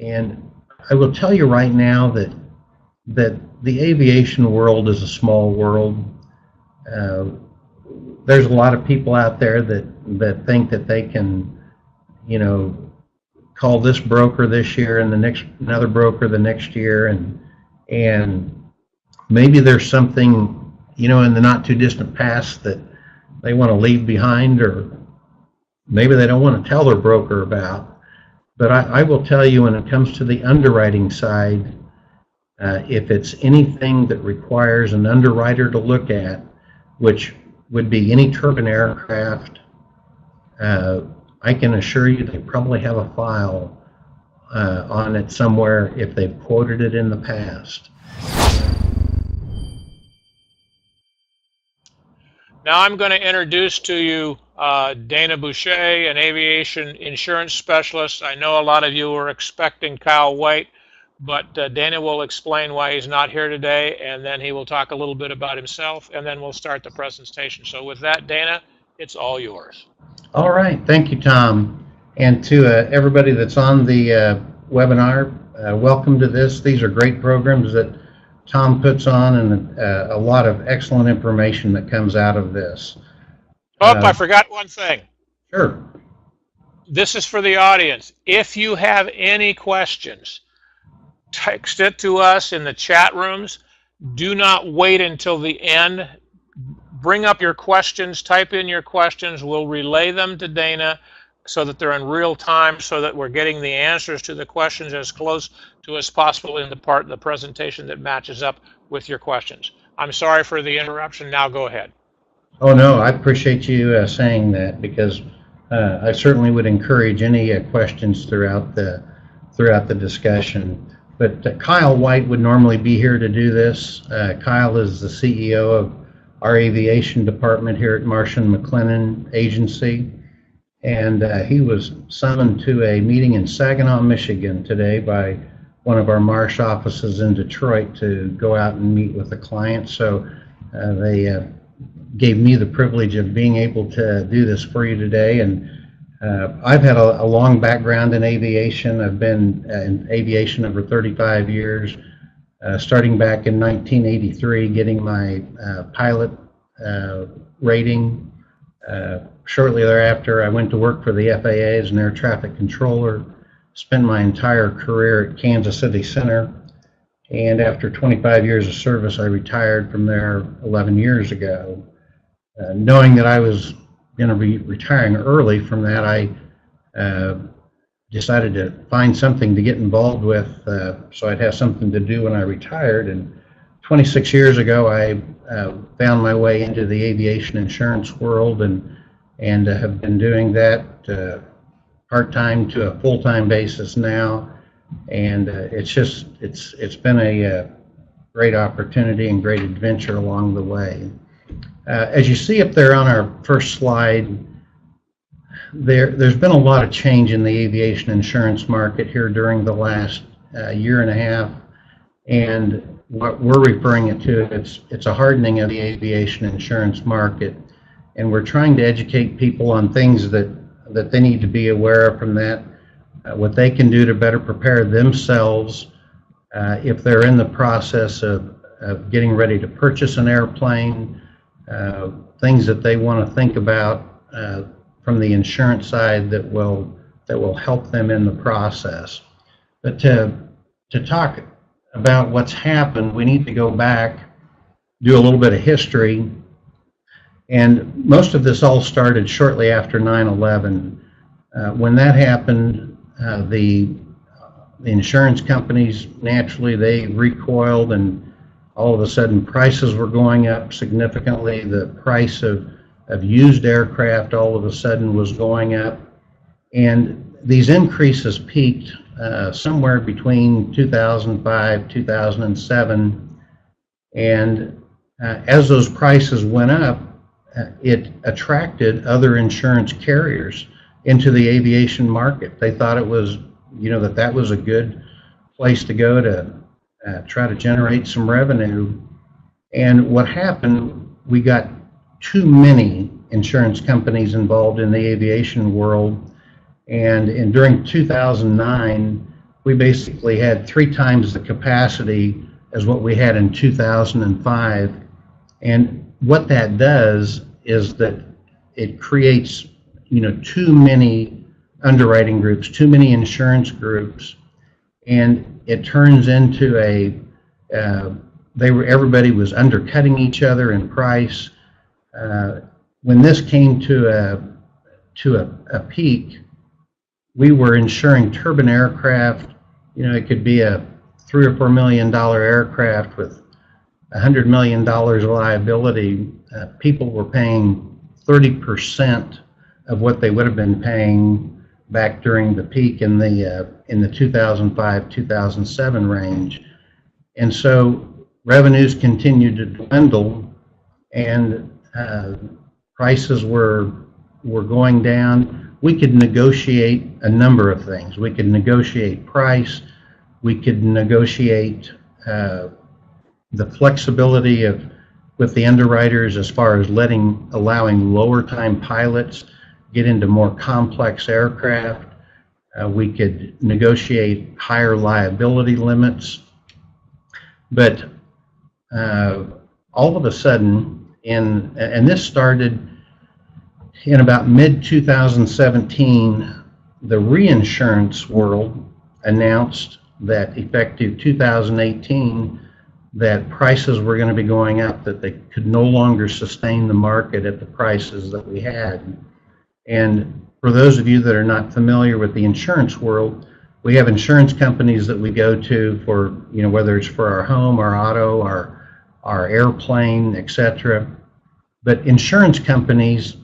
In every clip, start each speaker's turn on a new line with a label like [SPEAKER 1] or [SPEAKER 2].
[SPEAKER 1] And I will tell you right now that the aviation world is a small world. There's a lot of people out there that think that they can, call this broker this year and another broker the next year, and maybe there's something, in the not too distant past that they want to leave behind, or maybe they don't want to tell their broker about. But I will tell you, when it comes to the underwriting side, if it's anything that requires an underwriter to look at, which would be any turbine aircraft, I can assure you they probably have a file on it somewhere if they've quoted it in the past.
[SPEAKER 2] Now I'm going to introduce to you Dana Boucher, an aviation insurance specialist. I know a lot of you were expecting Kyle White, but Dana will explain why he's not here today, and then he will talk a little bit about himself, and then we'll start the presentation. So with that, Dana, it's all yours.
[SPEAKER 1] All right. Thank you, Tom. And to everybody that's on the webinar, welcome to this. These are great programs that Tom puts on, and a lot of excellent information that comes out of this.
[SPEAKER 2] Oh, I forgot one thing.
[SPEAKER 1] Sure.
[SPEAKER 2] This is for the audience. If you have any questions, text it to us in the chat rooms. Do not wait until the end. Bring up your questions, type in your questions. We'll relay them to Dana so that they're in real time, so that we're getting the answers to the questions as close to as possible in the part of the presentation that matches up with your questions. I'm sorry for the interruption. Now go ahead.
[SPEAKER 1] Oh, no, I appreciate you saying that, because I certainly would encourage any questions throughout the discussion. But Kyle White would normally be here to do this. Kyle is the CEO of our aviation department here at Marsh & McLennan Agency. And he was summoned to a meeting in Saginaw, Michigan today by one of our Marsh offices in Detroit to go out and meet with a client. So they gave me the privilege of being able to do this for you today. And I've had a long background in aviation. I've been in aviation over 35 years, starting back in 1983, getting my pilot rating. Shortly thereafter, I went to work for the FAA as an air traffic controller, spent my entire career at Kansas City Center, and after 25 years of service, I retired from there 11 years ago. Knowing that I was going to be retiring early from that, I decided to find something to get involved with so I'd have something to do when I retired. And 26 years ago, I found my way into the aviation insurance world, and have been doing that part-time to a full-time basis now. And it's been a great opportunity and great adventure along the way. As you see up there on our first slide, there's been a lot of change in the aviation insurance market here during the last year and a half, and what we're referring it to, it's a hardening of the aviation insurance market, and we're trying to educate people on things that they need to be aware of from that, what they can do to better prepare themselves if they're in the process of getting ready to purchase an airplane, things that they want to think about from the insurance side that will help them in the process. But to talk about what's happened, we need to go back, do a little bit of history, and most of this all started shortly after 9/11. When that happened, the insurance companies, naturally, they recoiled, and all of a sudden prices were going up significantly. The price of used aircraft all of a sudden was going up, and these increases peaked somewhere between 2005, 2007, and as those prices went up, it attracted other insurance carriers into the aviation market. They thought it was, that was a good place to go to try to generate some revenue. And what happened, we got too many insurance companies involved in the aviation world. And during 2009, we basically had 3 times the capacity as what we had in 2005. And what that does is that it creates, too many underwriting groups, too many insurance groups, and it turns into everybody was undercutting each other in price. When this came to a peak, we were insuring turbine aircraft. It could be a $3 or $4 million aircraft with $100 million liability. People were paying 30% of what they would have been paying back during the peak in the 2005-2007 range. And so revenues continued to dwindle, and prices were going down. We could negotiate a number of things. We could negotiate price. We could negotiate the flexibility with the underwriters as far as allowing lower time pilots get into more complex aircraft. We could negotiate higher liability limits. But all of a sudden, and this started in about mid-2017, the reinsurance world announced that effective 2018, that prices were going to be going up, that they could no longer sustain the market at the prices that we had. And for those of you that are not familiar with the insurance world, we have insurance companies that we go to for, whether it's for our home, our auto, our airplane, etc. But insurance companies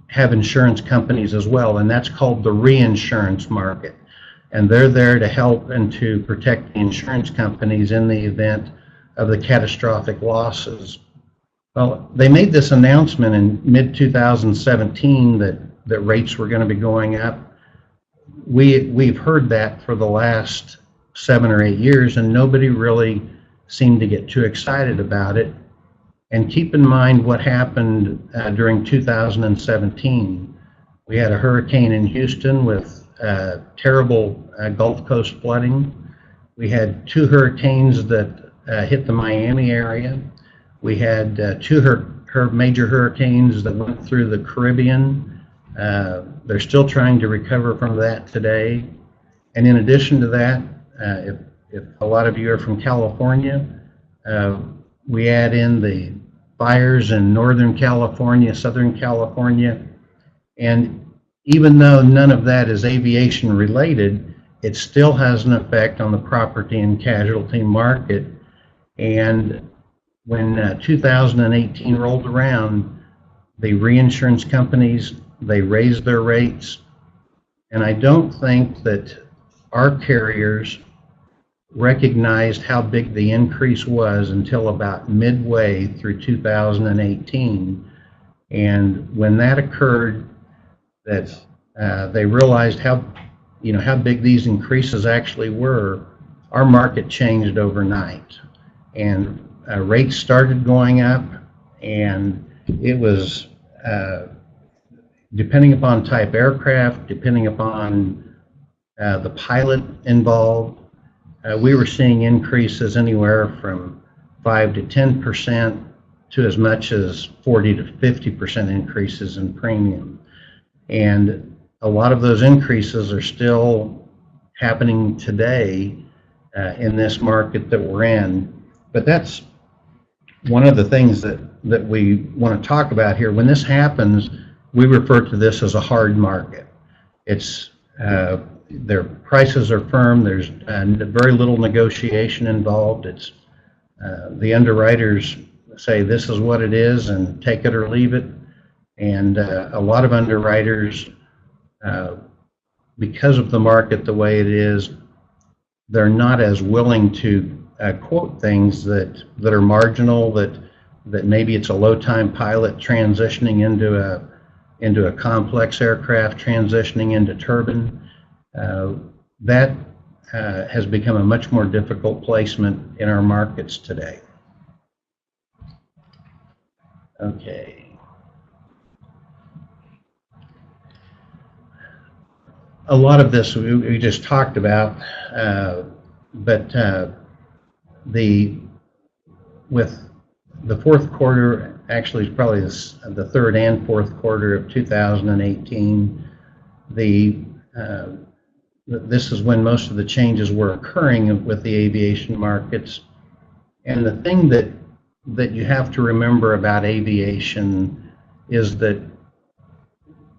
[SPEAKER 1] have insurance companies as well, and that's called the reinsurance market. And they're there to help and to protect the insurance companies in the event of the catastrophic losses. Well, they made this announcement in mid-2017 that rates were going to be going up. We've heard that for the last 7 or 8 years, and nobody really seemed to get too excited about it. And keep in mind what happened during 2017. We had a hurricane in Houston with terrible Gulf Coast flooding. We had 2 hurricanes that hit the Miami area. We had 2 major hurricanes that went through the Caribbean. They're still trying to recover from that today. And in addition to that, if a lot of you are from California, we add in the fires in Northern California, Southern California, and even though none of that is aviation related, it still has an effect on the property and casualty market. And when 2018 rolled around, the reinsurance companies, they raised their rates, and I don't think that our carriers recognized how big the increase was until about midway through 2018. And when that occurred, that they realized how big these increases actually were, our market changed overnight, and rates started going up, and it was depending upon type aircraft, depending upon the pilot involved. We were seeing increases anywhere from 5 to 10% to as much as 40 to 50% increases in premium. And a lot of those increases are still happening today in this market that we're in. But that's one of the things that we want to talk about here. When this happens, we refer to this as a hard market. It's their prices are firm. There's very little negotiation involved. It's the underwriters say this is what it is and take it or leave it. And a lot of underwriters, because of the market the way it is, they're not as willing to quote things that are marginal, that maybe it's a low time pilot transitioning into a complex aircraft, transitioning into turbine. That has become a much more difficult placement in our markets today. Okay. a lot of this we just talked about, but with the fourth quarter, actually it's probably the third and fourth quarter of 2018, this is when most of the changes were occurring with the aviation markets. And the thing that you have to remember about aviation is that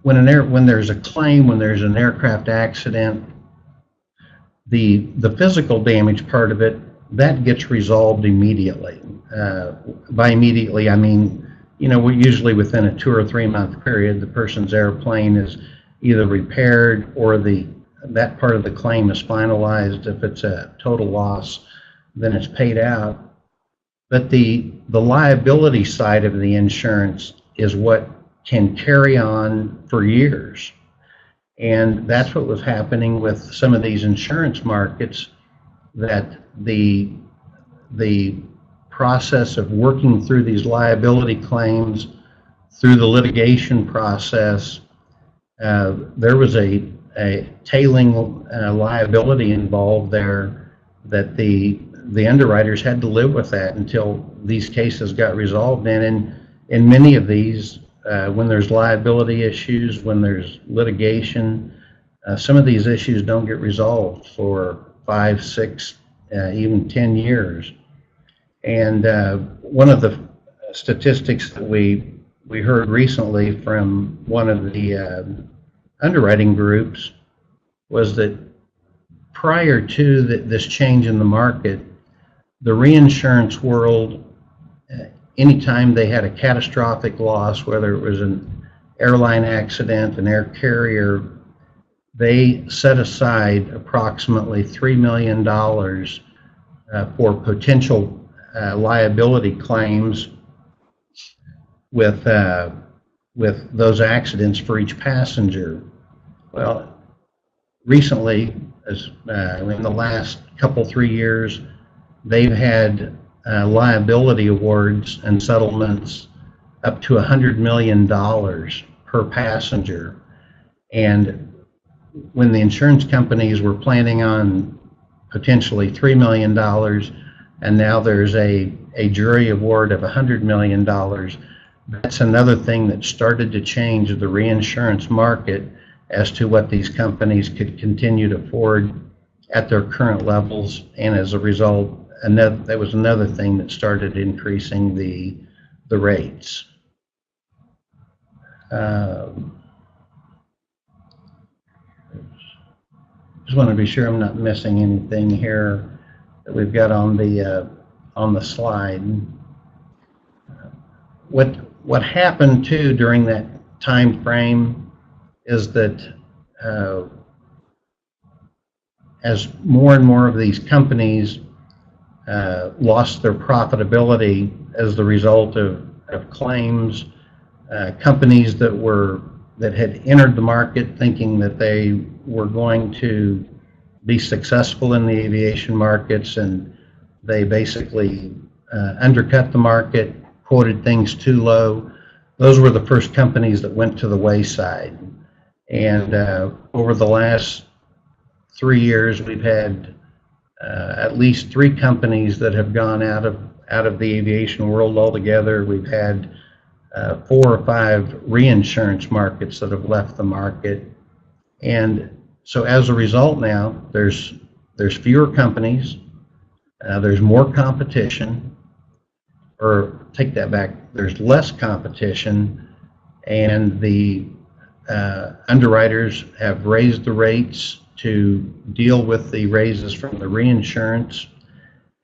[SPEAKER 1] when there's a claim, when there's an aircraft accident, the physical damage part of it, that gets resolved immediately. By immediately, I mean, we're usually within a 2 or 3 month period, the person's airplane is either repaired or that part of the claim is finalized. If it's a total loss, then it's paid out. But the liability side of the insurance is what can carry on for years. And that's what was happening with some of these insurance markets, that the process of working through these liability claims, through the litigation process, there was a tailing liability involved there, that the underwriters had to live with that until these cases got resolved. And in many of these, when there's liability issues, when there's litigation, some of these issues don't get resolved for 5, 6, even 10 years. And one of the statistics that we heard recently from one of the underwriting groups was that prior to this change in the market, the reinsurance world, anytime they had a catastrophic loss, whether it was an airline accident, an air carrier, they set aside approximately $3 million for potential liability claims with those accidents for each passenger. Well, recently, in the last couple, 3 years, they've had liability awards and settlements up to $100 million per passenger. And when the insurance companies were planning on potentially $3 million, and now there's a jury award of $100 million, that's another thing that started to change the reinsurance market as to what these companies could continue to afford at their current levels. And as a result, that was another thing that started increasing the rates. Just want to be sure I'm not missing anything here that we've got on the slide. What happened too during that time frame is that as more and more of these companies lost their profitability as the result of claims, companies that had entered the market thinking that they were going to be successful in the aviation markets, and they basically undercut the market, quoted things too low. Those were the first companies that went to the wayside. And over the last 3 years, we've had at least 3 companies that have gone out of the aviation world altogether. We've had 4 or 5 reinsurance markets that have left the market. And so as a result now, there's fewer companies, there's more competition, or take that back, there's less competition, and the underwriters have raised the rates to deal with the raises from the reinsurance,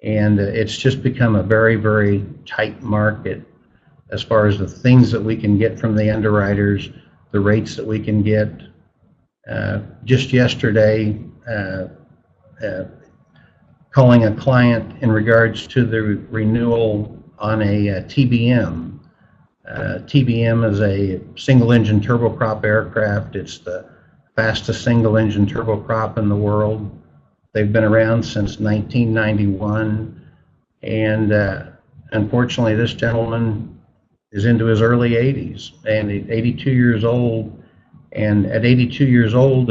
[SPEAKER 1] and it's just become a very, very tight market as far as the things that we can get from the underwriters, the rates that we can get. Just yesterday, calling a client in regards to the renewal on a TBM. TBM is a single-engine turboprop aircraft. It's the fastest single-engine turboprop in the world. They've been around since 1991, and unfortunately, this gentleman is into his early 80s, and he's 82 years old. And at 82 years old,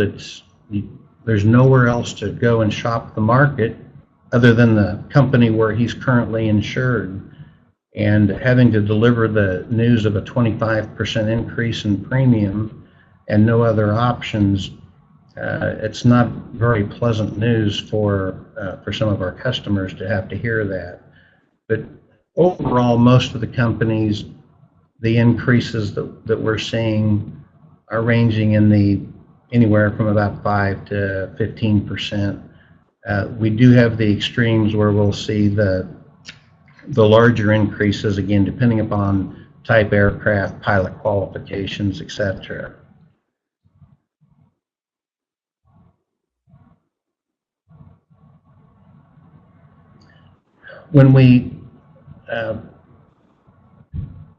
[SPEAKER 1] there's nowhere else to go and shop the market other than the company where he's currently insured. And having to deliver the news of a 25% increase in premium and no other options, it's not very pleasant news for some of our customers to have to hear that. But overall, most of the companies, the increases that we're seeing are ranging in anywhere from about 5 to 15%. We do have the extremes where we'll see the larger increases, again, depending upon type aircraft, pilot qualifications, etc. When we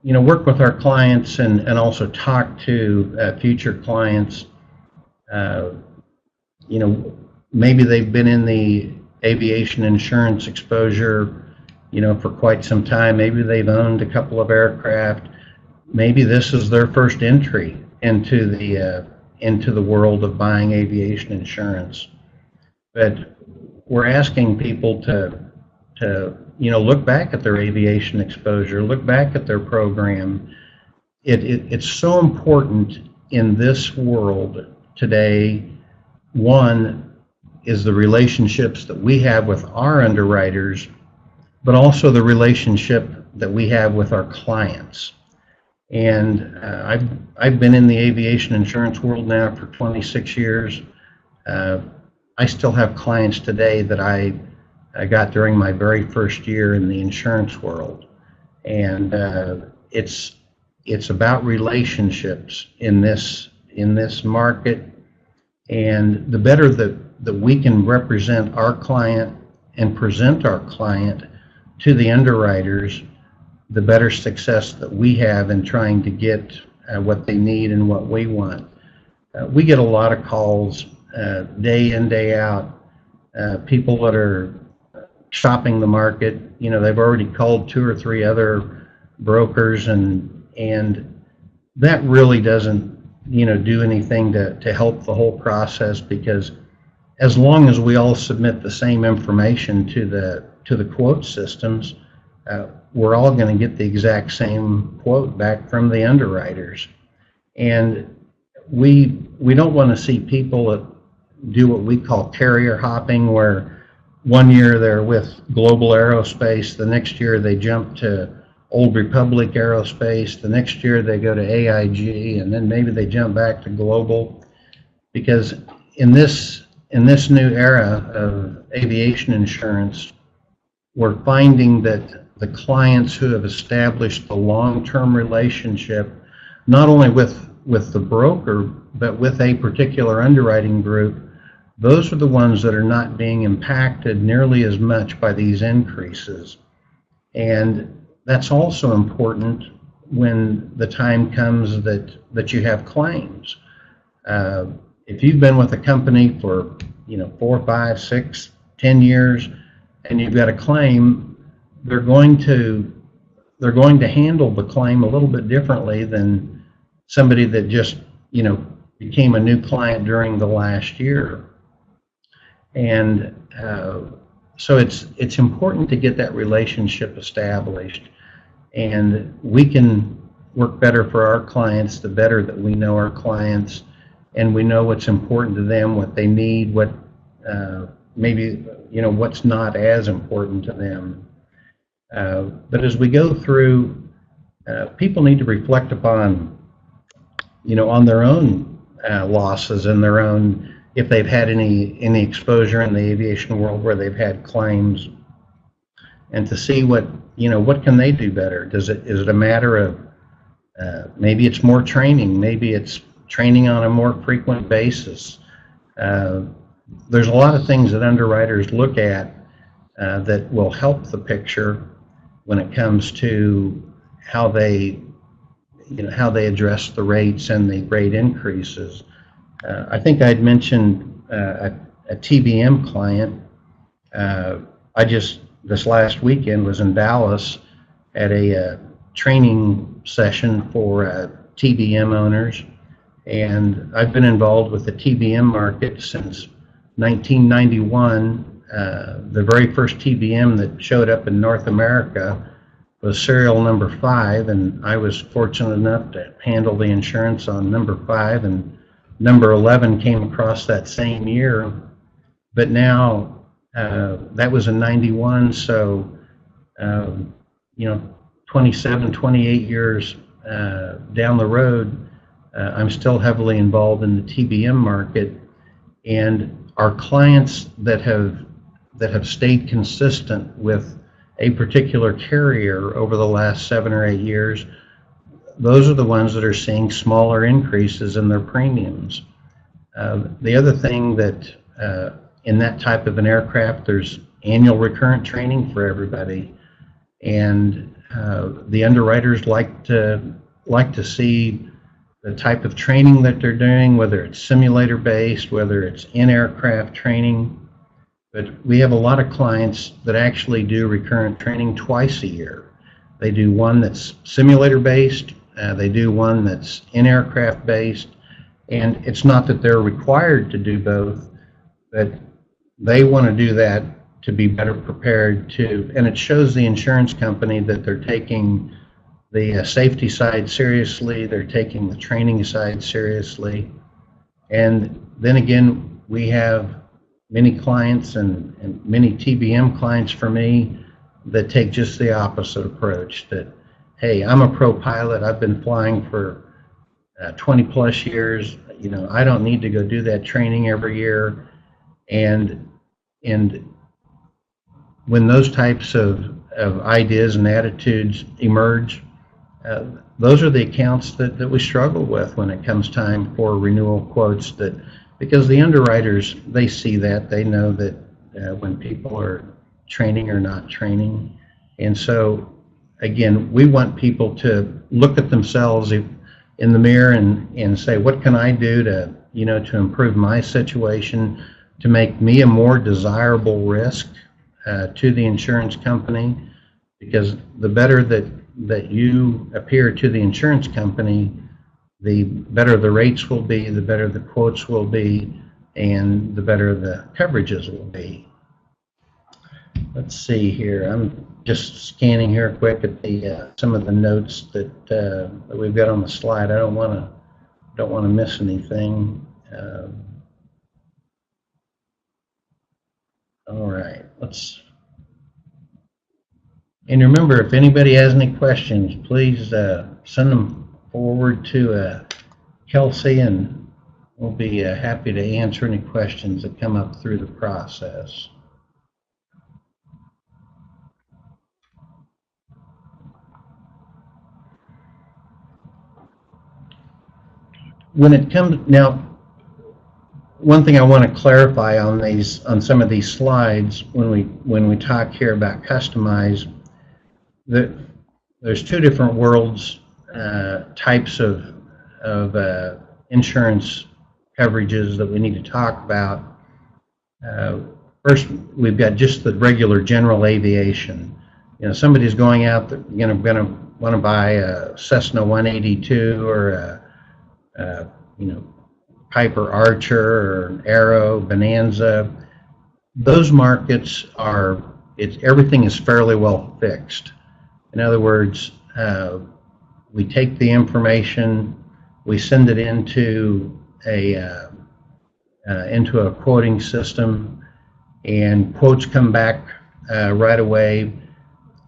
[SPEAKER 1] work with our clients and also talk to future clients, maybe they've been in the aviation insurance exposure for quite some time. Maybe they've owned a couple of aircraft. Maybe this is their first entry into the world of buying aviation insurance. But we're asking people to look back at their aviation exposure, look back at their program. It's so important in this world today. One is the relationships that we have with our underwriters, but also the relationship that we have with our clients. And I've been in the aviation insurance world now for 26 years. I still have clients today that I got during my very first year in the insurance world. And it's about relationships in this market. And the better that we can represent our client and present our client to the underwriters, the better success that we have in trying to get what they need and what we want. We get a lot of calls day in, day out, people that are shopping the market. They've already called 2 or 3 other brokers, and that really doesn't do anything to help the whole process, because as long as we all submit the same information to the quote systems, we're all going to get the exact same quote back from the underwriters. And we don't want to see people that do what we call carrier hopping, where one year they're with Global Aerospace, the next year they jump to Old Republic Aerospace, the next year they go to AIG, and then maybe they jump back to Global. Because in this new era of aviation insurance, we're finding that the clients who have established a long-term relationship, not only with the broker, but with a particular underwriting group, those are the ones that are not being impacted nearly as much by these increases. And that's also important when the time comes that you have claims. If you've been with a company for 4, 5, 6, 10 years, and you've got a claim, they're going to handle the claim a little bit differently than somebody that just became a new client during the last year. And so it's important to get that relationship established, and we can work better for our clients the better that we know our clients, and we know what's important to them, what they need, what maybe what's not as important to them. But as we go through, people need to reflect upon on their own losses and their own, if they've had any exposure in the aviation world where they've had claims, and to see what can they do better. Is it a matter of maybe it's more training, maybe it's training on a more frequent basis. There's a lot of things that underwriters look at that will help the picture when it comes to how they address the rates and the rate increases. I think I'd mentioned a TBM client. This last weekend was in Dallas at a training session for TBM owners, And I've been involved with the TBM market since 1991. The very first TBM that showed up in North America was serial number 5, and I was fortunate enough to handle the insurance on number 5, and number 11 came across that same year. But now, that was in 91, so, 27, 28 years down the road, I'm still heavily involved in the TBM market, and our clients that have stayed consistent with a particular carrier over the last 7 or 8 years, those are the ones that are seeing smaller increases in their premiums. The other thing that in that type of an aircraft, there's annual recurrent training for everybody, and the underwriters like to see the type of training that they're doing, whether it's simulator based, whether it's in-aircraft training. But we have a lot of clients that actually do recurrent training twice a year. They do one that's simulator based, they do one that's in-aircraft based, and it's not that they're required to do both, but they want to do that to be better prepared to, and it shows the insurance company that they're taking the safety side seriously, they're taking the training side seriously. And then again, we have many clients and many TBM clients for me that take just the opposite approach, that, hey, I'm a pro pilot, I've been flying for 20 plus years, I don't need to go do that training every year. And when those types of ideas and attitudes emerge, those are the accounts that we struggle with when it comes time for renewal quotes, because the underwriters, they see that, they know that when people are training or not training. And so again, we want people to look at themselves in the mirror and say, what can I do to improve my situation, to make me a more desirable risk to the insurance company? Because the better that you appear to the insurance company, the better the rates will be, the better the quotes will be, and the better the coverages will be. Let's see here. I'm just scanning here quick at the some of the notes that we've got on the slide. I don't want to miss anything. All right, and remember, if anybody has any questions, please send them forward to Kelsey, and we'll be happy to answer any questions that come up through the process. When it comes now, one thing I want to clarify on some of these slides, when we talk here about customize, that there's two different worlds, types of insurance coverages that we need to talk about. First, we've got just the regular general aviation. Somebody's going out, going to want to buy a Cessna 182 or a Piper Archer or an Aero Bonanza. Those markets everything is fairly well fixed. In other words, we take the information, we send it into a quoting system, and quotes come back right away.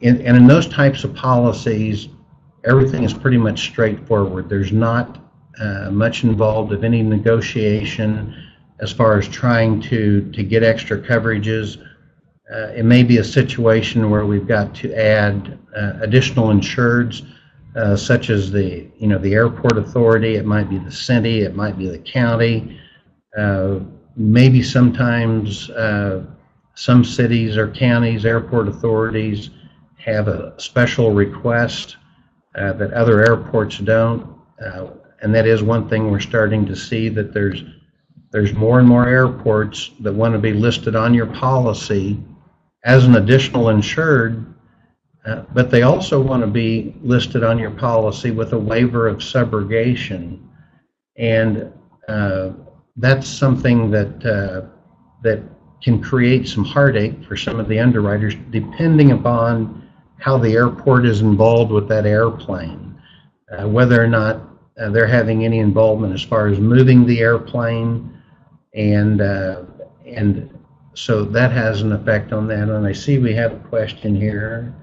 [SPEAKER 1] And in those types of policies, everything is pretty much straightforward. There's not much involved of any negotiation as far as trying to get extra coverages. It may be a situation where we've got to add additional insureds, such as the airport authority. It might be the city, it might be the county. Maybe sometimes some cities or counties, airport authorities have a special request that other airports don't. And that is one thing we're starting to see, that there's more and more airports that want to be listed on your policy as an additional insured, but they also want to be listed on your policy with a waiver of subrogation. and that's something that can create some heartache for some of the underwriters, depending upon how the airport is involved with that airplane, whether or not they're having any involvement as far as moving the airplane, and so that has an effect on that. And I see we have a question here.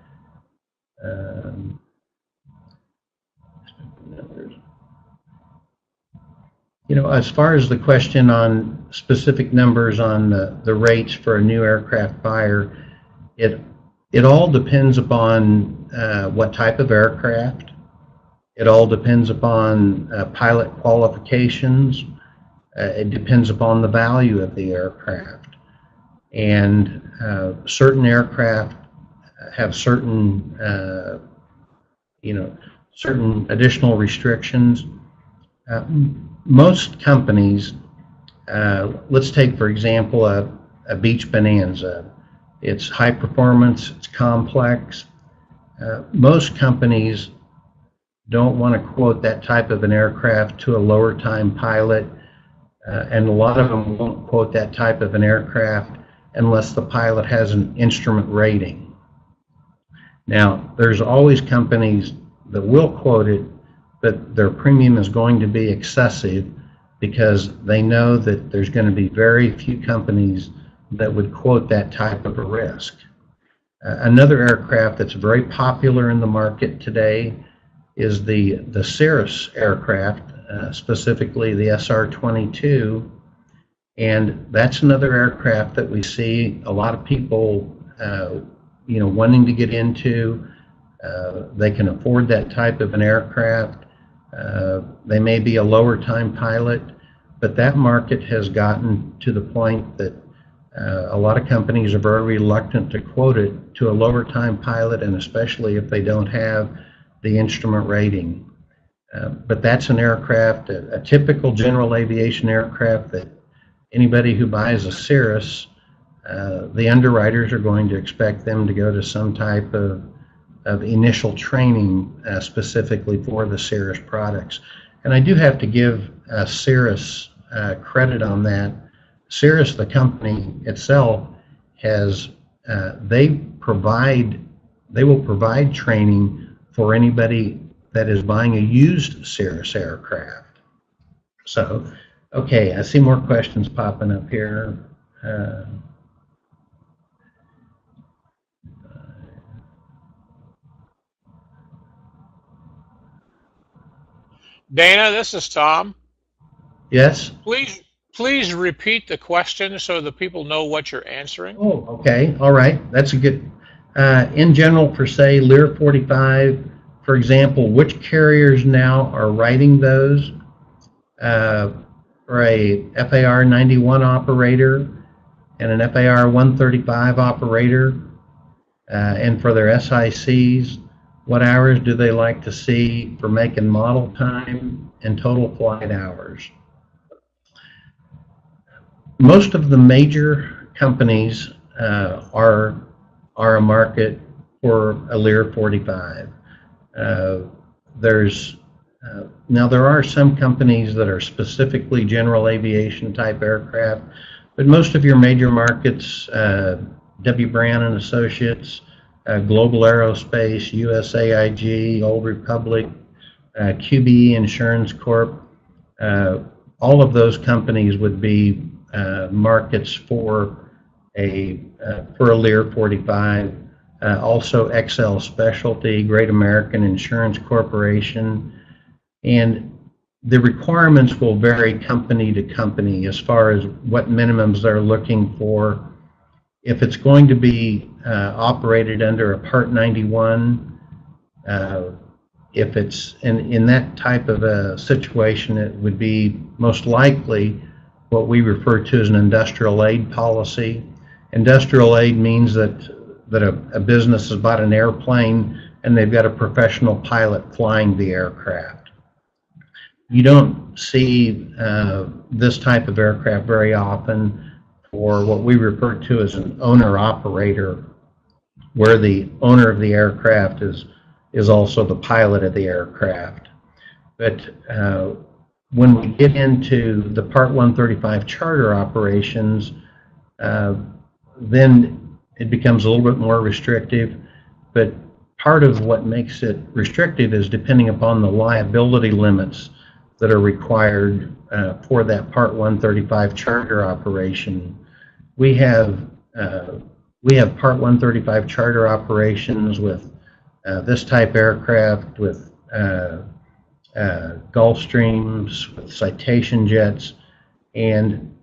[SPEAKER 1] As far as the question on specific numbers on the rates for a new aircraft buyer, it all depends upon what type of aircraft. It all depends upon pilot qualifications. It depends upon the value of the aircraft. And certain aircraft have certain, certain additional restrictions. Most companies, let's take for example a Beach Bonanza. It's high performance, it's complex. Most companies don't want to quote that type of an aircraft to a lower time pilot, and a lot of them won't quote that type of an aircraft unless the pilot has an instrument rating. Now, there's always companies that will quote it, but their premium is going to be excessive because they know that there's going to be very few companies that would quote that type of a risk. Another aircraft that's very popular in the market today is the Cirrus aircraft, specifically the SR-22, and that's another aircraft that we see a lot of people wanting to get into. They can afford that type of an aircraft. They may be a lower time pilot, but that market has gotten to the point that a lot of companies are very reluctant to quote it to a lower time pilot, and especially if they don't have the instrument rating. But that's an aircraft, a typical general aviation aircraft, that anybody who buys a Cirrus, the underwriters are going to expect them to go to some type of initial training specifically for the Cirrus products. And I do have to give Cirrus credit on that. Cirrus, the company itself, has they will provide training for anybody that is buying a used Cirrus aircraft. So, okay, I see more questions popping up here.
[SPEAKER 2] Dana, this is Tom.
[SPEAKER 1] Yes?
[SPEAKER 2] Please repeat the question so the people know what you're answering.
[SPEAKER 1] Oh, okay. All right. That's a good. In general, for say Lear 45, for example, which carriers now are writing those for a FAR 91 operator and an FAR 135 operator, and for their SICs, what hours do they like to see for make and model time and total flight hours? Most of the major companies are a market for a Lear 45. Now there are some companies that are specifically general aviation type aircraft, but most of your major markets, W. Brown and Associates, Global Aerospace, USAIG, Old Republic, QBE Insurance Corp, all of those companies would be markets for a Lear 45. Also XL Specialty, Great American Insurance Corporation, and the requirements will vary company to company as far as what minimums they're looking for. If it's going to be operated under a Part 91, if it's in that type of a situation, it would be most likely what we refer to as an industrial aid policy. Industrial aid means that a business has bought an airplane and they've got a professional pilot flying the aircraft. You don't see this type of aircraft very often for what we refer to as an owner-operator, where the owner of the aircraft is also the pilot of the aircraft. But when we get into the Part 135 charter operations, then it becomes a little bit more restrictive. But part of what makes it restrictive is depending upon the liability limits that are required for that Part 135 charter operation. We have Part 135 charter operations with this type aircraft, with Gulfstreams, with Citation jets, and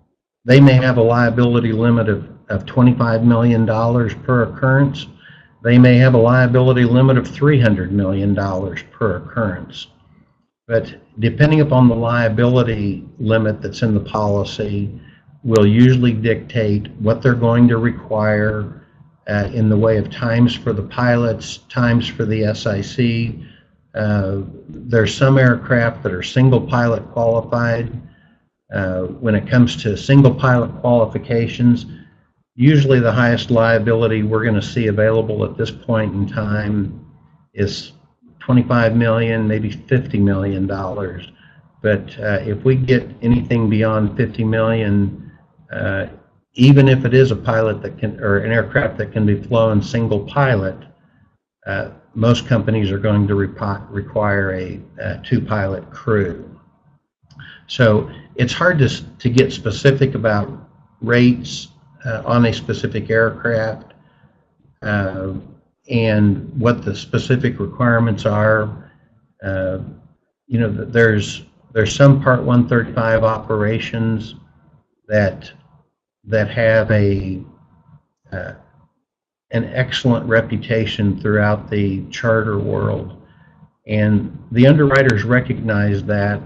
[SPEAKER 1] they may have a liability limit of $25 million per occurrence. They may have a liability limit of $300 million per occurrence. But depending upon the liability limit that's in the policy, will usually dictate what they're going to require in the way of times for the pilots, times for the SIC. There's some aircraft that are single pilot qualified. When it comes to single pilot qualifications, usually the highest liability we're going to see available at this point in time is $25 million, maybe $50 million. But if we get anything beyond $50 million, even if it is a pilot that can, or an aircraft that can be flown single pilot, most companies are going to require a two-pilot crew. So it's hard to get specific about rates on a specific aircraft and what the specific requirements are. You know, there's some Part 135 operations that have an excellent reputation throughout the charter world, and the underwriters recognize that.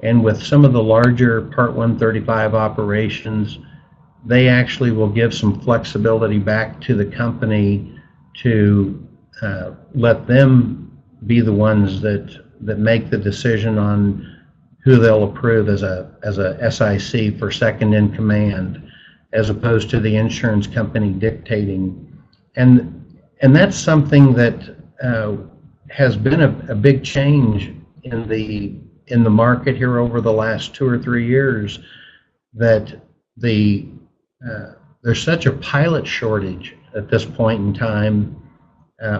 [SPEAKER 1] And with some of the larger Part 135 operations, they actually will give some flexibility back to the company to let them be the ones that make the decision on who they'll approve as a SIC for second in command, as opposed to the insurance company dictating. And that's something that has been a big change in the market here over the last 2 or 3 years, that there's such a pilot shortage at this point in time.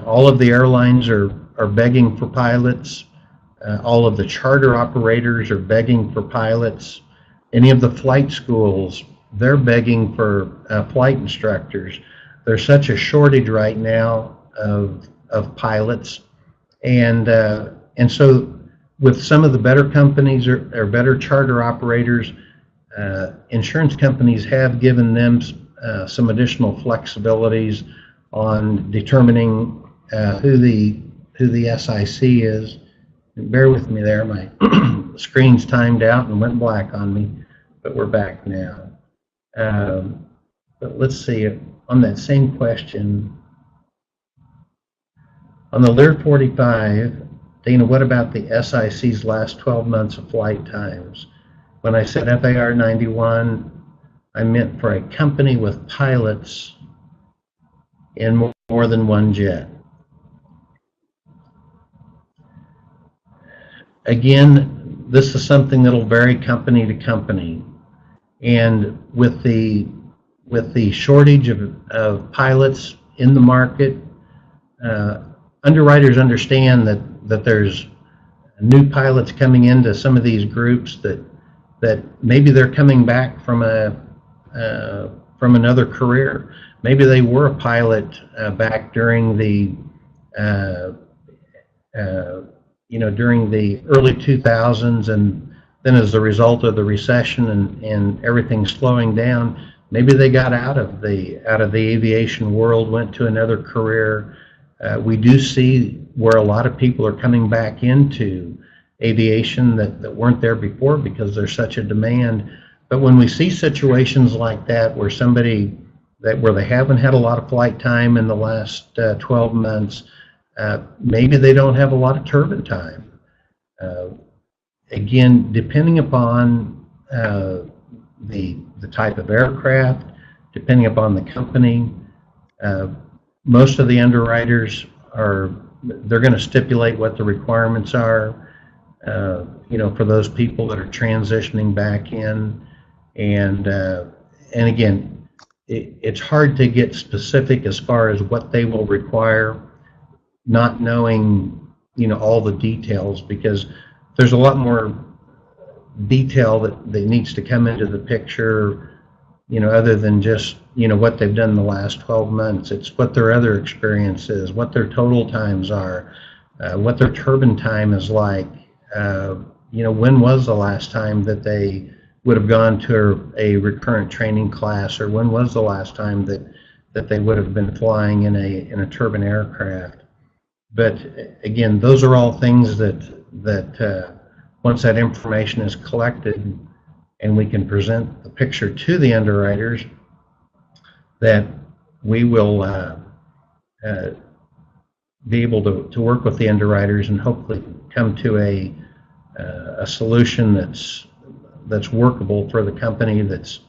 [SPEAKER 1] All of the airlines are begging for pilots. All of the charter operators are begging for pilots. Any of the flight schools, they're begging for flight instructors. There's such a shortage right now of pilots, and so with some of the better companies or better charter operators, insurance companies have given them some additional flexibilities on determining who the SIC is. Bear with me there, my screen's timed out and went black on me, but we're back now. But let's see, on that same question, on the Lear 45, Dana, what about the SIC's last 12 months of flight times? When I said FAR 91, I meant for a company with pilots in more than one jet. Again, this is something that'll vary company to company, and with the shortage of pilots in the market, underwriters understand that there's new pilots coming into some of these groups that maybe they're coming back from another career. Maybe they were a pilot back during the during the early 2000s, and then as a result of the recession and everything slowing down, maybe they got out of the aviation world, went to another career. We do see where a lot of people are coming back into aviation that weren't there before because there's such a demand. But when we see situations like that where where they haven't had a lot of flight time in the last 12 months, maybe they don't have a lot of turbine time. Again, depending upon the type of aircraft, depending upon the company, most of the underwriters they're going to stipulate what the requirements are. for those people that are transitioning back in. And again, it's hard to get specific as far as what they will require, not knowing, all the details, because there's a lot more detail that needs to come into the picture, other than just, what they've done in the last 12 months. It's what their other experience is, what their total times are, what their turbine time is like. When was the last time that they would have gone to a recurrent training class, or when was the last time that they would have been flying in a turbine aircraft. But again, those are all things that once that information is collected and we can present the picture to the underwriters, that we will be able to work with the underwriters and hopefully come to a solution that's workable for the company that's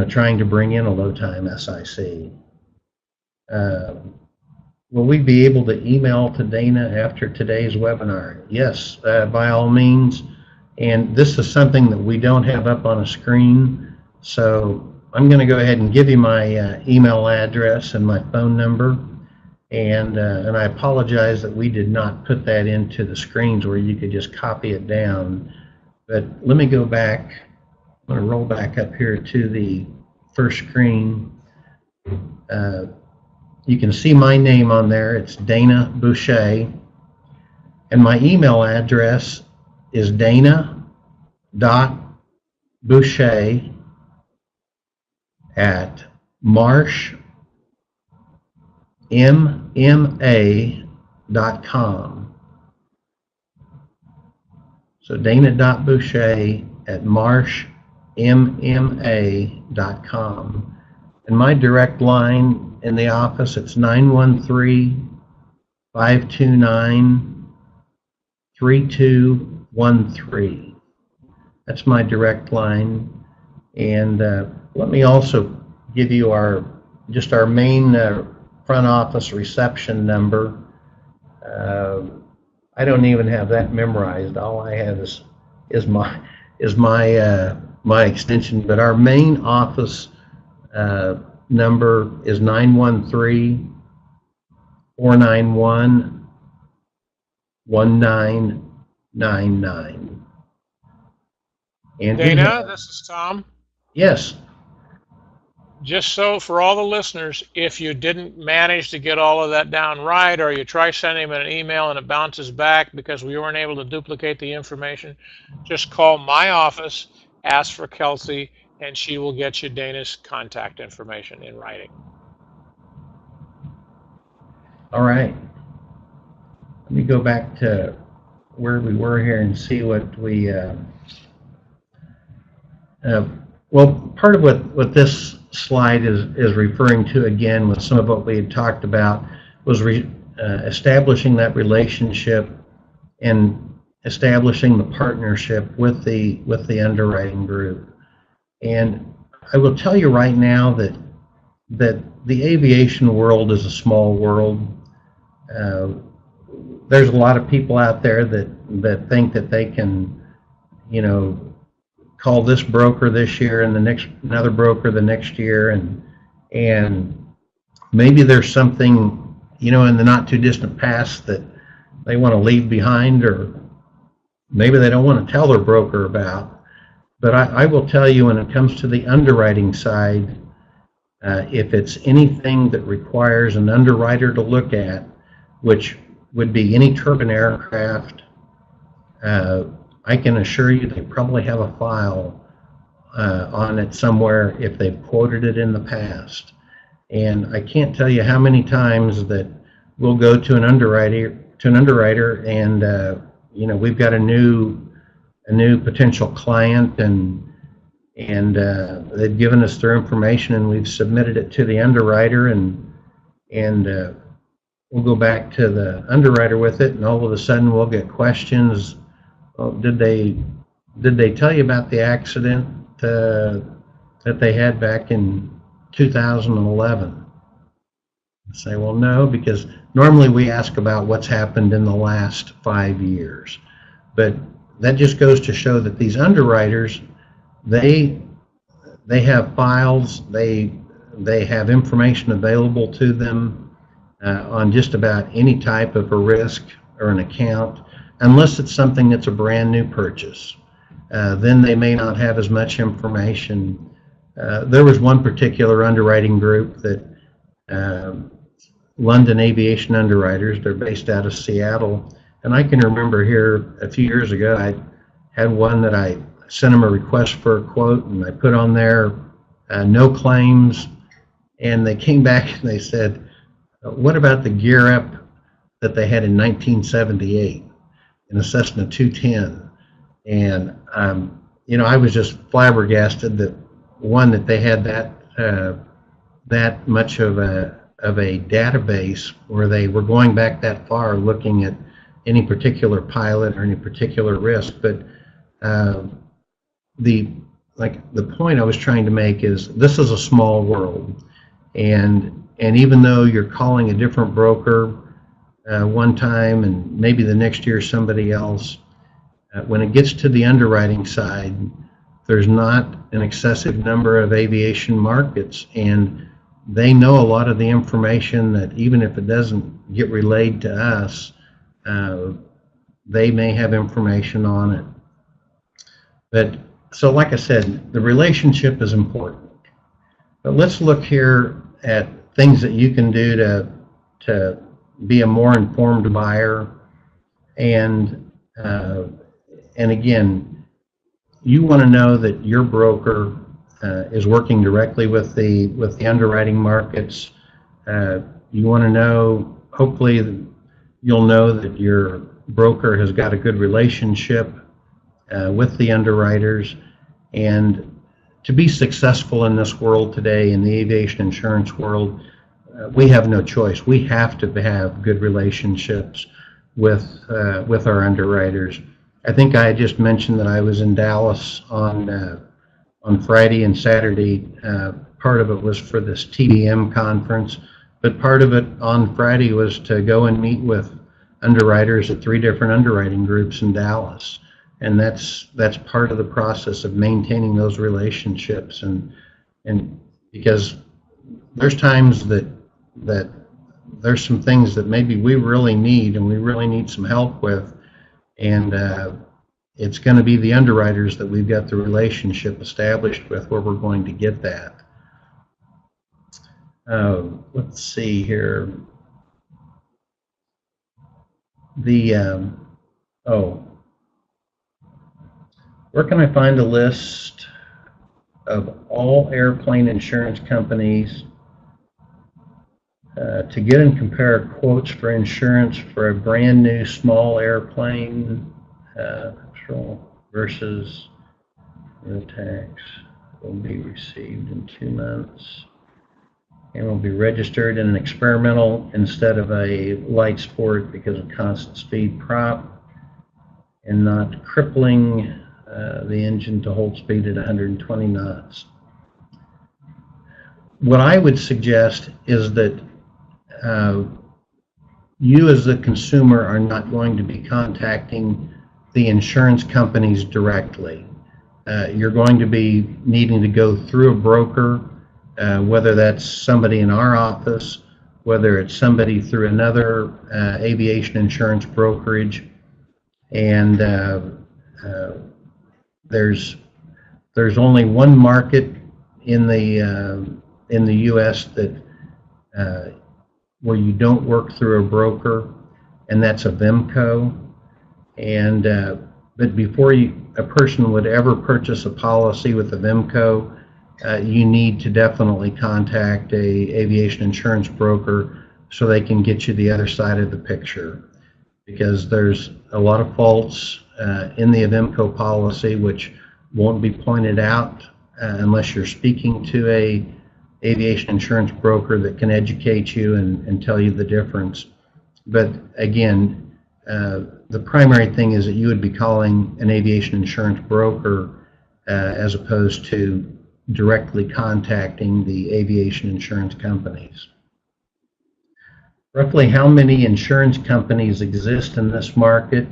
[SPEAKER 1] trying to bring in a low time SIC. Will we be able to email to Dana after today's webinar? Yes, by all means. And this is something that we don't have up on a screen, so I'm going to go ahead and give you my email address and my phone number. And I apologize that we did not put that into the screens where you could just copy it down. But let me go back. I'm going to roll back up here to the first screen. You can see my name on there. It's Dana Boucher. And my email address is dana.boucher@marshmma.com. So dana.boucher@marshmma.com. And my direct line in the office, it's 913-529-3213. That's my direct line. And let me also give you our main front office reception number. I don't even have that memorized. All I have is my extension. But our main office number is 913-491-1999. And
[SPEAKER 2] Dana, this is Tom.
[SPEAKER 1] Yes.
[SPEAKER 2] Just so for all the listeners, if you didn't manage to get all of that down right, or you try sending them an email and it bounces back because we weren't able to duplicate the information, just call my office, ask for Kelsey, and she will get you Dana's contact information in writing. All
[SPEAKER 1] right. Let me go back to where we were here and see what we... well, part of what this slide is referring to, again, with some of what we had talked about, was establishing that relationship and establishing the partnership with the underwriting group. And I will tell you right now that the aviation world is a small world. There's a lot of people out there that think that they can, call this broker this year and another broker the next year, and maybe there's something, in the not too distant past that they want to leave behind, or maybe they don't want to tell their broker about. But I will tell you, when it comes to the underwriting side, if it's anything that requires an underwriter to look at, which would be any turbine aircraft, I can assure you they probably have a file on it somewhere if they've quoted it in the past. And I can't tell you how many times that we'll go to an underwriter, and we've got a new potential client, and they've given us their information, and we've submitted it to the underwriter, and we'll go back to the underwriter with it, and all of a sudden we'll get questions. Well, did they tell you about the accident that they had back in 2011? I say, well, no, because normally we ask about what's happened in the last 5 years. But that just goes to show that these underwriters, they have files, they have information available to them on just about any type of a risk or an account, unless it's something that's a brand new purchase. Then they may not have as much information. There was one particular underwriting group that London Aviation Underwriters, they're based out of Seattle, and I can remember here a few years ago I had one that I sent them a request for a quote, and I put on there no claims, and they came back and they said, what about the gear up that they had in 1978 in a Cessna 210? And I was just flabbergasted that that they had that much of a database where they were going back that far looking at any particular pilot or any particular risk. But the point I was trying to make is this is a small world, and even though you're calling a different broker one time and maybe the next year somebody else, when it gets to the underwriting side, there's not an excessive number of aviation markets, and they know a lot of the information that even if it doesn't get relayed to us, they may have information on it. But so like I said, the relationship is important. But let's look here at things that you can do to be a more informed buyer. And again, you want to know that your broker is working directly with the underwriting markets. You want to know, hopefully you'll know that your broker has got a good relationship with the underwriters. And to be successful in this world today, in the aviation insurance world, we have no choice. We have to have good relationships with our underwriters. I think I just mentioned that I was in Dallas on Friday and Saturday. Part of it was for this TBM conference, but part of it on Friday was to go and meet with underwriters at 3 different underwriting groups in Dallas. And that's part of the process of maintaining those relationships, and because there's times that there's some things that maybe we really need and we really need some help with, and it's going to be the underwriters that we've got the relationship established with where we're going to get that. Let's see here. Where can I find a list of all airplane insurance companies to get and compare quotes for insurance for a brand new small airplane versus no tax will be received in 2 months and will be registered in an experimental instead of a light sport because of constant speed prop and not crippling the engine to hold speed at 120 knots. What I would suggest is that you as the consumer are not going to be contacting the insurance companies directly. You're going to be needing to go through a broker, whether that's somebody in our office, whether it's somebody through another aviation insurance brokerage, and there's only one market in the U.S. that where you don't work through a broker, and that's a VIMCO. And but before a person would ever purchase a policy with a VIMCO, you need to definitely contact a aviation insurance broker so they can get you the other side of the picture, because there's a lot of faults in the VIMCO policy which won't be pointed out unless you're speaking to a aviation insurance broker that can educate you and tell you the difference. But again, the primary thing is that you would be calling an aviation insurance broker as opposed to directly contacting the aviation insurance companies. Roughly how many insurance companies exist in this market?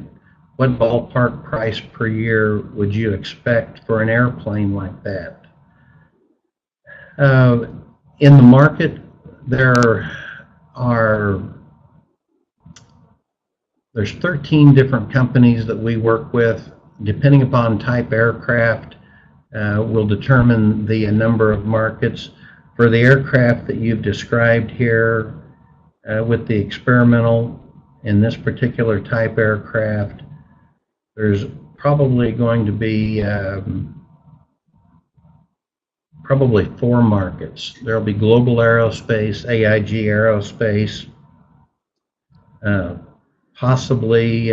[SPEAKER 1] what ballpark price per year would you expect for an airplane like that? In the market, there's 13 different companies that we work with. Depending upon type aircraft, will determine the number of markets. For the aircraft that you've described here, with the experimental in this particular type aircraft, there's probably going to be probably 4 markets. There'll be Global Aerospace, AIG Aerospace, possibly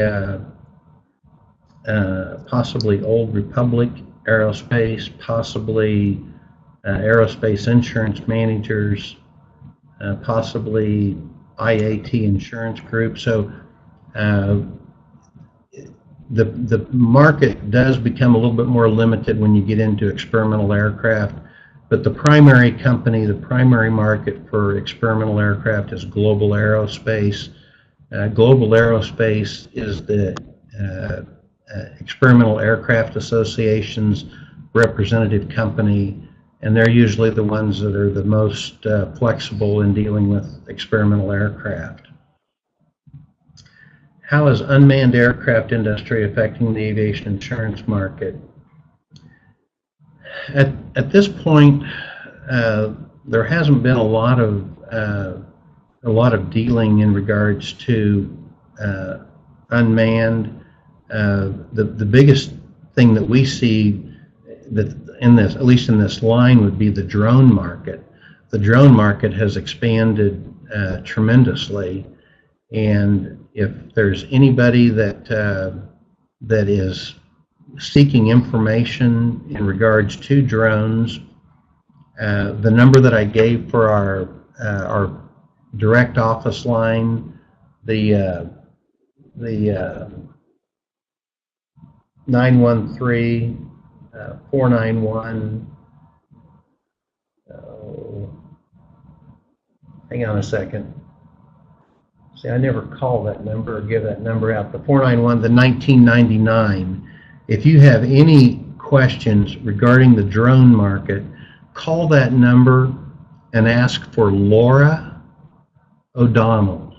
[SPEAKER 1] Old Republic Aerospace, possibly Aerospace Insurance Managers, possibly IAT Insurance Group. So the market does become a little bit more limited when you get into experimental aircraft, but the primary company, the primary market for experimental aircraft is Global Aerospace. Global Aerospace is the Experimental Aircraft Association's representative company, and they're usually the ones that are the most flexible in dealing with experimental aircraft. How is unmanned aircraft industry affecting the aviation insurance market? At this point, there hasn't been a lot of dealing in regards to unmanned. The biggest thing that we see that in this, at least in this line, would be the drone market. The drone market has expanded tremendously, and if there's anybody that is seeking information in regards to drones, the number that I gave for our direct office line, the 913 491. Hang on a second. See, I never call that number or give that number out. The 491, the 1999. If you have any questions regarding the drone market, call that number and ask for Laura O'Donnell.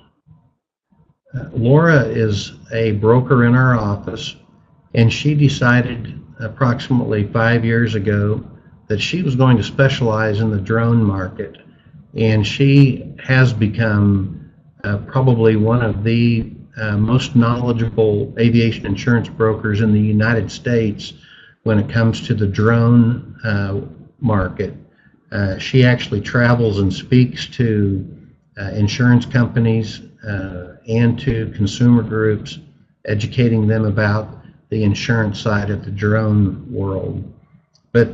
[SPEAKER 1] Laura is a broker in our office, and she decided approximately 5 years ago that she was going to specialize in the drone market, and she has become probably one of the most knowledgeable aviation insurance brokers in the United States when it comes to the drone market. She actually travels and speaks to insurance companies and to consumer groups, educating them about the insurance side of the drone world. But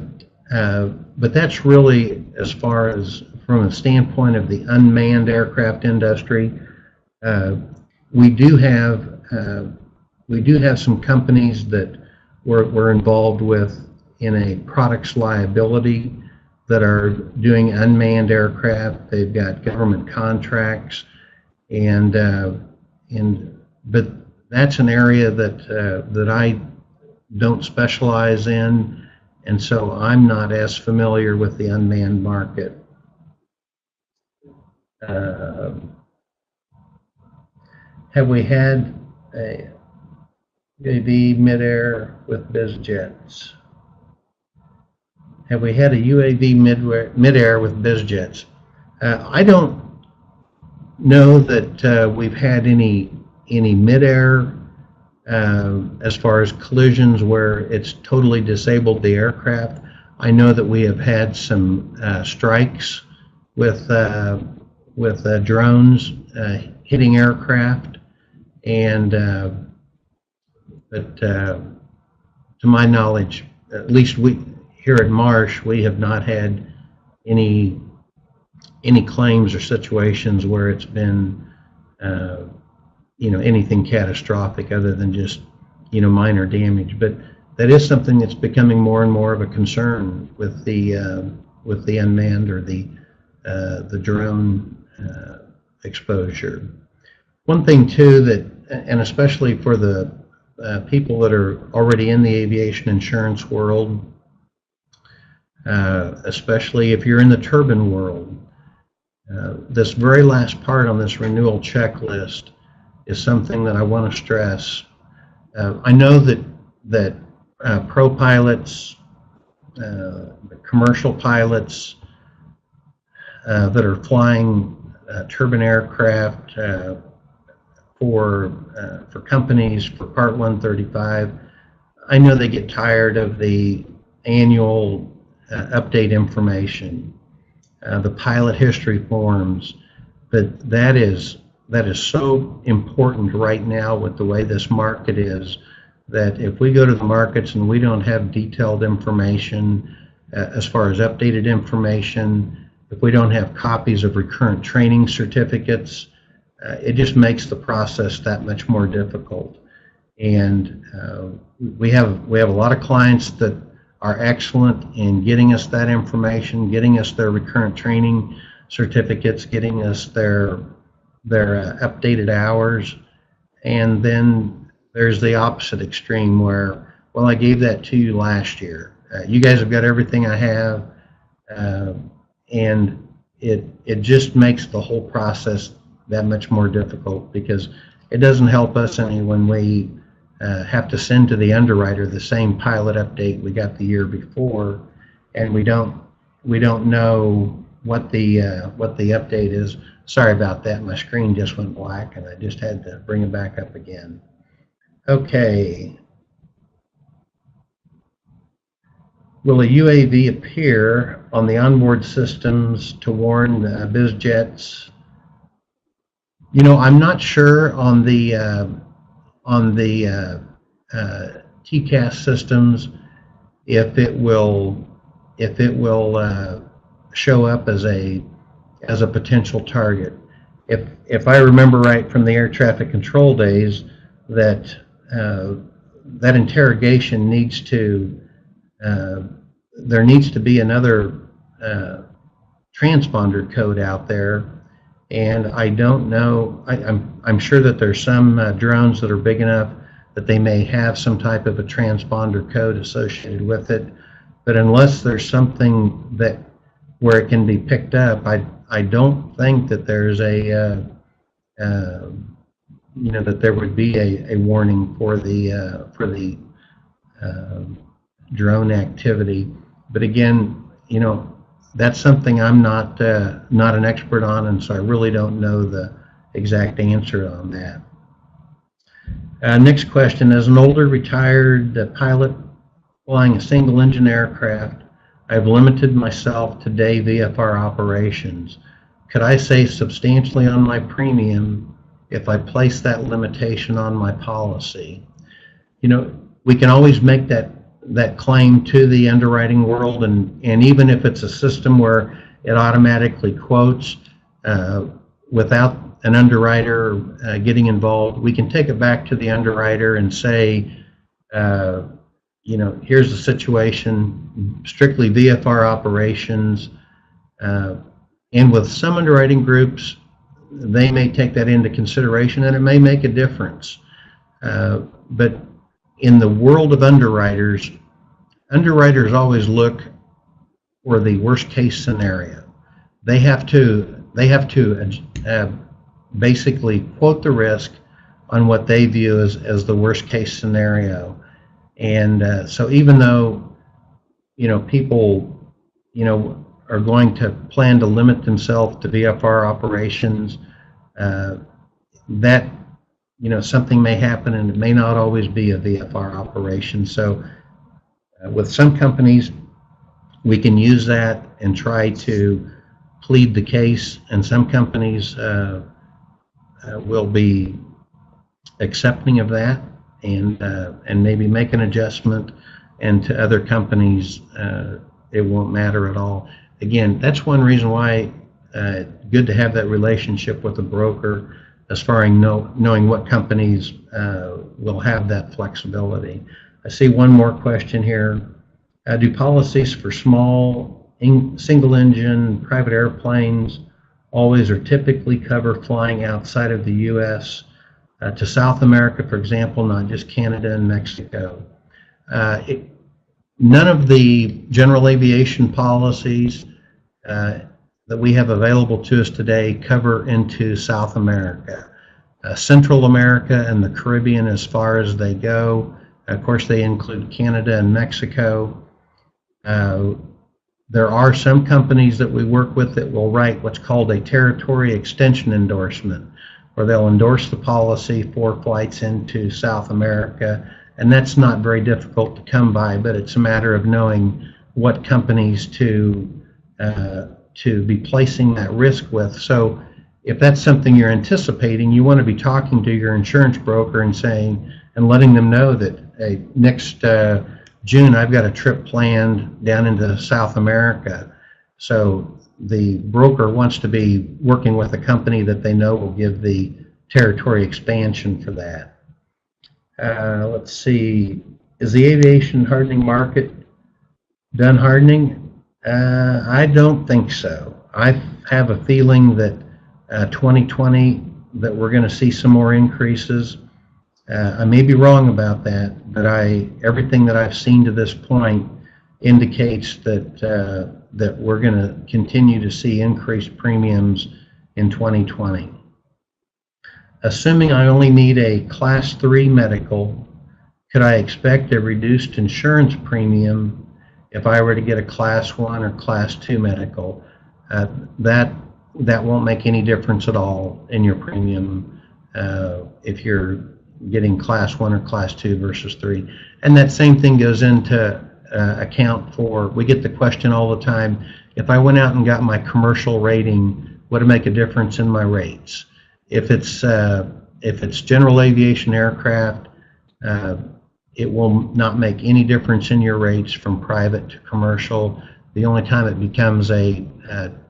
[SPEAKER 1] that's really, as far as from a standpoint of the unmanned aircraft industry. We do have some companies that we're involved with in a products liability that are doing unmanned aircraft. They've got government contracts, but that's an area that I don't specialize in, and so I'm not as familiar with the unmanned market. Have we had a UAV midair with biz jets? Have we had a UAV midair with biz jets? I don't know that we've had any midair as far as collisions where it's totally disabled the aircraft. I know that we have had some strikes with drones hitting aircraft, but to my knowledge, at least here at Marsh, we have not had any claims or situations where it's been anything catastrophic other than just minor damage. But that is something that's becoming more and more of a concern with the unmanned or the drone exposure. One thing too that, and especially for the people that are already in the aviation insurance world, especially if you're in the turbine world. This very last part on this renewal checklist is something that I want to stress. I know that pro pilots, commercial pilots that are flying turbine aircraft for companies for Part 135, I know they get tired of the annual update information, the pilot history forms, but that is so important right now with the way this market is, that if we go to the markets and we don't have detailed information as far as updated information, if we don't have copies of recurrent training certificates, it just makes the process that much more difficult. And we have a lot of clients that are excellent in getting us that information, getting us their recurrent training certificates, getting us their updated hours. And then there's the opposite extreme where, well, I gave that to you last year. You guys have got everything I have, and it just makes the whole process that much more difficult, because it doesn't help us any when we have to send to the underwriter the same pilot update we got the year before, and we don't know what the update is. Sorry about that. My screen just went black, and I just had to bring it back up again. Okay. Will a UAV appear on the onboard systems to warn biz jets? You know, I'm not sure on the TCAS systems if it will show up as a potential target. If I remember right from the air traffic control days, that interrogation needs to there needs to be another transponder code out there. And I don't know, I'm sure that there's some drones that are big enough that they may have some type of a transponder code associated with it. But unless there's something that where it can be picked up, I don't think that there's that there would be a warning for the drone activity. But again, that's something I'm not an expert on, and so I really don't know the exact answer on that. Next question: as an older retired pilot flying a single engine aircraft, I've limited myself to day VFR operations. Could I save substantially on my premium if I place that limitation on my policy? We can always make that claim to the underwriting world, and even if it's a system where it automatically quotes without an underwriter getting involved, we can take it back to the underwriter and say, here's the situation, strictly VFR operations, and with some underwriting groups, they may take that into consideration, and it may make a difference. But in the world of underwriters always look for the worst case scenario. They have to basically quote the risk on what they view as the worst case scenario. And so even though people are going to plan to limit themselves to VFR operations, that something may happen, and it may not always be a VFR operation. So with some companies, we can use that and try to plead the case, and some companies will be accepting of that and maybe make an adjustment, and to other companies it won't matter at all. Again, that's one reason why it's good to have that relationship with a broker, as far as knowing what companies will have that flexibility. I see one more question here. Do policies for small single engine private airplanes always or typically cover flying outside of the U.S.? to South America, for example, not just Canada and Mexico. None of the general aviation policies that we have available to us today cover into South America. Central America and the Caribbean, as far as they go, of course they include Canada and Mexico. There are some companies that we work with that will write what's called a territory extension endorsement, where they'll endorse the policy for flights into South America, and that's not very difficult to come by, but it's a matter of knowing what companies to be placing that risk with. So if that's something you're anticipating, you want to be talking to your insurance broker and saying, and letting them know that, hey, next June I've got a trip planned down into South America. So the broker wants to be working with a company that they know will give the territory expansion for that. Let's see, is the aviation hardening market done hardening? I don't think so. I have a feeling that 2020 that we're going to see some more increases. I may be wrong about that, but everything that I've seen to this point indicates that we're going to continue to see increased premiums in 2020. Assuming I only need a Class 3 medical, could I expect a reduced insurance premium if I were to get a Class 1 or Class 2 medical? That won't make any difference at all in your premium if you're getting Class 1 or Class 2 versus 3. And that same thing goes into account for, we get the question all the time, if I went out and got my commercial rating, would it make a difference in my rates? If it's general aviation aircraft, it will not make any difference in your rates from private to commercial. The only time it becomes a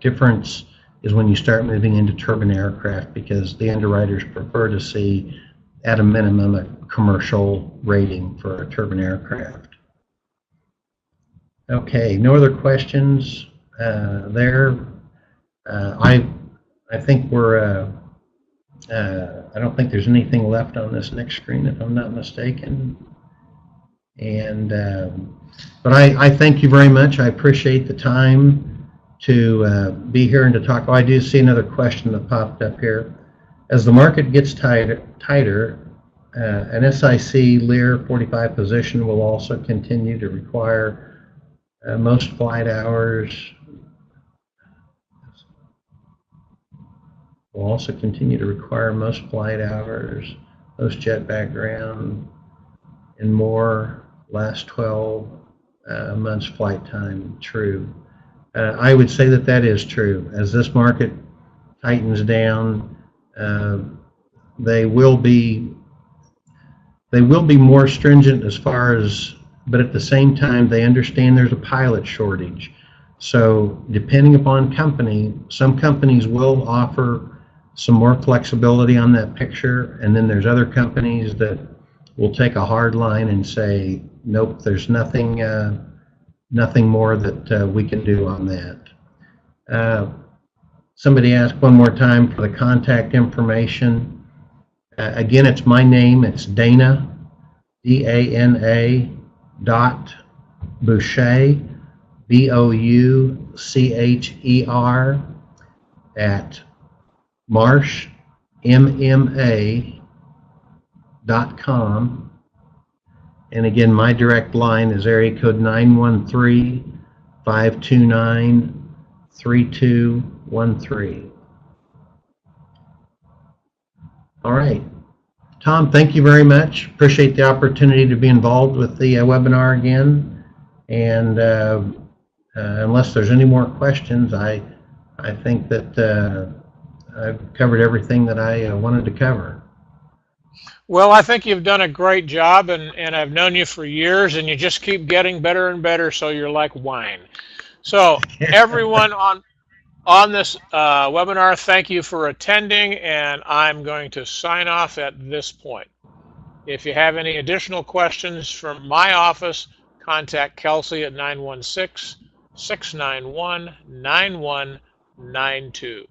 [SPEAKER 1] difference is when you start moving into turbine aircraft, because the underwriters prefer to see, at a minimum, a commercial rating for a turbine aircraft. Okay, no other questions there. I think we're, I don't think there's anything left on this next screen, if I'm not mistaken. And but I thank you very much. I appreciate the time to be here and to talk. Oh, I do see another question that popped up here. As the market gets tighter, an SIC Lear 45 position will also continue to require most flight hours. Will also continue to require most flight hours, most jet background, and more last 12 months flight time. True. I would say that that is true. As this market tightens down, they will be more stringent as far as, but at the same time they understand there's a pilot shortage. So depending upon company, some companies will offer some more flexibility on that picture, and then there's other companies that will take a hard line and say, nope, there's nothing more that we can do on that. Somebody asked one more time for the contact information. Again, it's my name. It's Dana, D-A-N-A Boucher, B-O-U-C-H-E-R, at marshmma.com. And again, my direct line is area code 913-529-3213. All right. Tom, thank you very much. Appreciate the opportunity to be involved with the webinar again. And unless there's any more questions, I think that I've covered everything that I wanted to cover.
[SPEAKER 2] Well, I think you've done a great job, and I've known you for years, and you just keep getting better and better, so you're like wine. So everyone on this webinar, thank you for attending, and I'm going to sign off at this point. If you have any additional questions from my office, contact Kelsey at 916-691-9192.